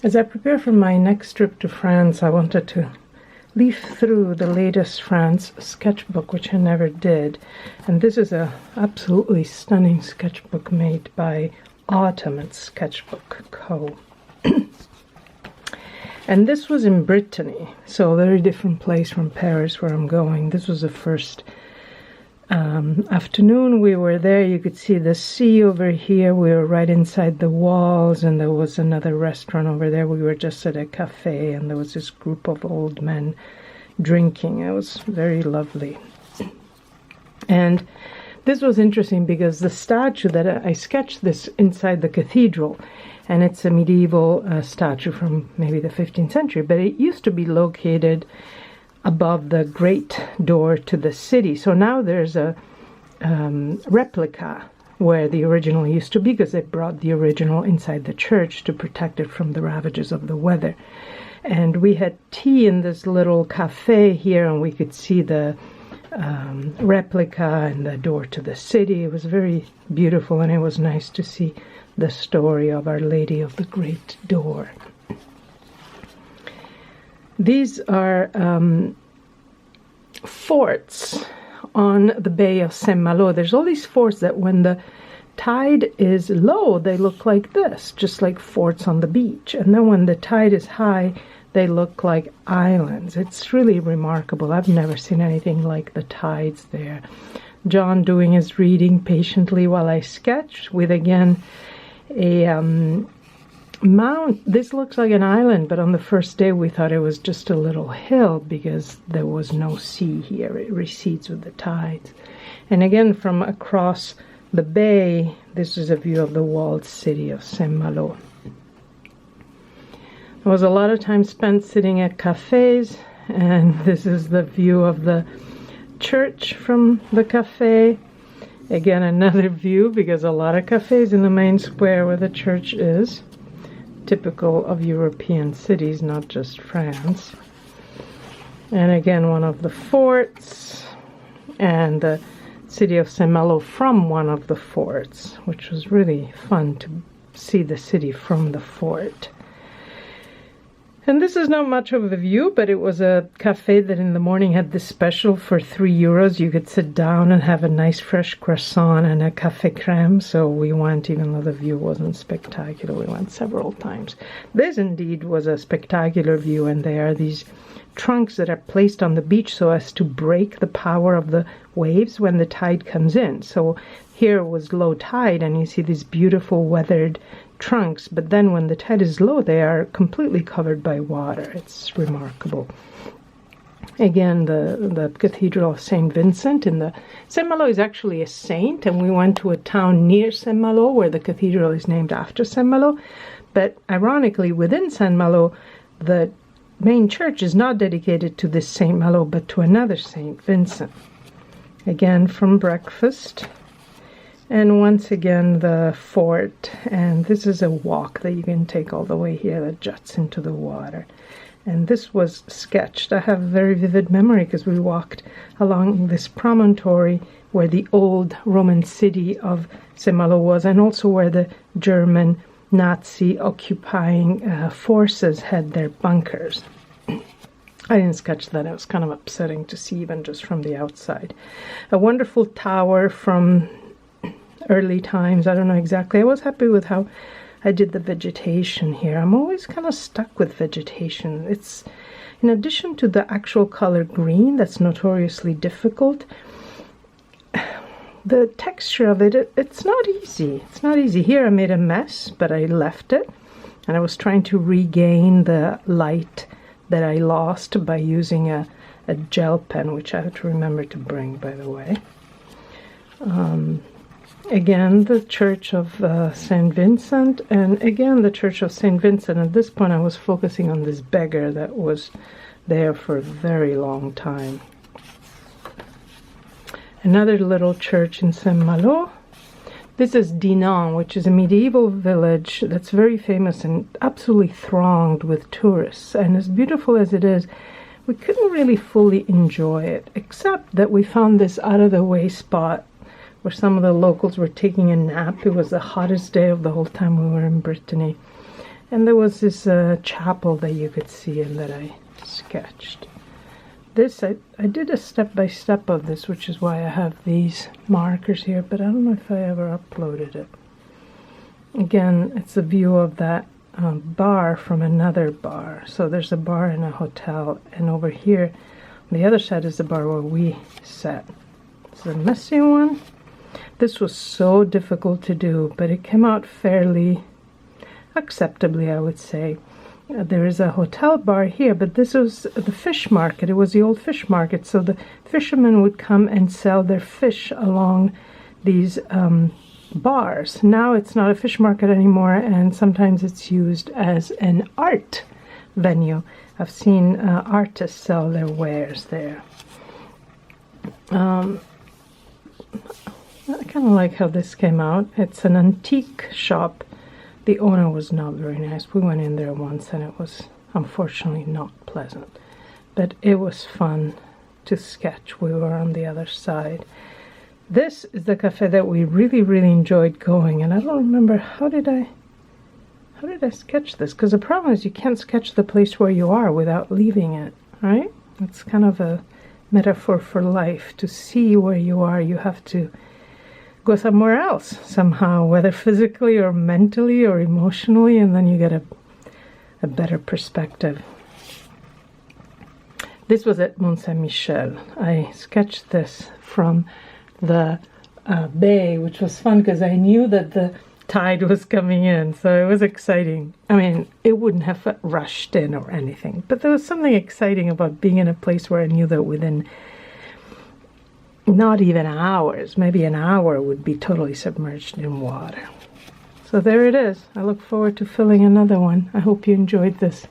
As I prepare for my next trip to France, I wanted to leaf through the latest France sketchbook, which I never did. And this is a absolutely stunning sketchbook made by Autumn at Sketchbook Co. And this was in Brittany, so a very different place from Paris where I'm going. This was the first afternoon we were there. You could see the sea over here. We were right inside the walls, and there was another restaurant over there. We were just at a cafe, and there was this group of old men drinking. It was very lovely. And this was interesting because the statue that I sketched this inside the cathedral, and it's a medieval statue from maybe the 15th century, but it used to be located above the great door to the city. So now there's a replica where the original used to be, because they brought the original inside the church to protect it from the ravages of the weather. And we had tea in this little cafe here, and we could see the replica and the door to the city. It was very beautiful, and it was nice to see the story of Our Lady of the Great Door. These are forts on the Bay of Saint Malo. There's all these forts that when the tide is low, they look like this, just like forts on the beach. And then when the tide is high, they look like islands. It's really remarkable. I've never seen anything like the tides there. John doing his reading patiently while I sketch with, again, a mount. This looks like an island, but on the first day we thought it was just a little hill because there was no sea here. It recedes with the tides. And again, from across the bay, this is a view of the walled city of Saint Malo. There was a lot of time spent sitting at cafes, and this is the view of the church from the cafe. Again, another view, because a lot of cafes in the main square where the church is, typical of European cities, not just France. And again, one of the forts, and the city of Saint Malo from one of the forts, which was really fun to see the city from the fort. And this is not much of a view, but it was a cafe that in the morning had this special for €3. You could sit down and have a nice fresh croissant and a café crème. So we went, even though the view wasn't spectacular, we went several times. This indeed was a spectacular view, and there are these trunks that are placed on the beach so as to break the power of the waves when the tide comes in. So here was low tide, and you see these beautiful weathered trunks, but then when the tide is low, they are completely covered by water. It's remarkable. Again, the Cathedral of Saint Vincent in the Saint Malo is actually a saint, and we went to a town near Saint Malo where the cathedral is named after Saint Malo. But ironically, within Saint Malo, the main church is not dedicated to this Saint Malo, but to another Saint Vincent. Again, from breakfast. And once again, the fort, and this is a walk that you can take all the way here that juts into the water. And this was sketched. I have a very vivid memory because we walked along this promontory where the old Roman city of Saint Malo was, and also where the German Nazi occupying forces had their bunkers. I didn't sketch that. It was kind of upsetting to see even just from the outside. A wonderful tower from early times. I don't know exactly. I was happy with how I did the vegetation here. I'm always kind of stuck with vegetation. It's, in addition to the actual color green, that's notoriously difficult, the texture of it, it's not easy. It's not easy. Here I made a mess, but I left it, and I was trying to regain the light that I lost by using a gel pen, which I have to remember to bring, by the way. Again, the Church of Saint Vincent, and again the Church of Saint Vincent. At this point I was focusing on this beggar that was there for a very long time. Another little church in Saint Malo. This is Dinan, which is a medieval village that's very famous and absolutely thronged with tourists. And as beautiful as it is, we couldn't really fully enjoy it, except that we found this out-of-the-way spot where some of the locals were taking a nap. It was the hottest day of the whole time we were in Brittany. And there was this chapel that you could see and that I sketched. This, I did a step-by-step of this, which is why I have these markers here, but I don't know if I ever uploaded it. Again, it's a view of that bar from another bar. So there's a bar in a hotel, and over here, on the other side is the bar where we sat. It's a messy one. This was so difficult to do, but it came out fairly acceptably, I would say. There is a hotel bar here, but this was the fish market. It was the old fish market, so the fishermen would come and sell their fish along these bars. Now it's not a fish market anymore, and sometimes it's used as an art venue. I've seen artists sell their wares there. I kind of like how this came out. It's an antique shop. The owner was not very nice. We went in there once and it was unfortunately not pleasant. But it was fun to sketch. We were on the other side. This is the cafe that we really, really enjoyed going, and I don't remember how did I sketch this? Because the problem is you can't sketch the place where you are without leaving it, right? It's kind of a metaphor for life. To see where you are, you have to go somewhere else somehow, whether physically or mentally or emotionally, and then you get a better perspective. This was at Mont Saint-Michel. I sketched this from the bay, which was fun because I knew that the tide was coming in, so it was exciting. I mean, it wouldn't have rushed in or anything, but there was something exciting about being in a place where I knew that within not even hours, maybe an hour, would be totally submerged in water. So there it is. I look forward to filling another one. I hope you enjoyed this.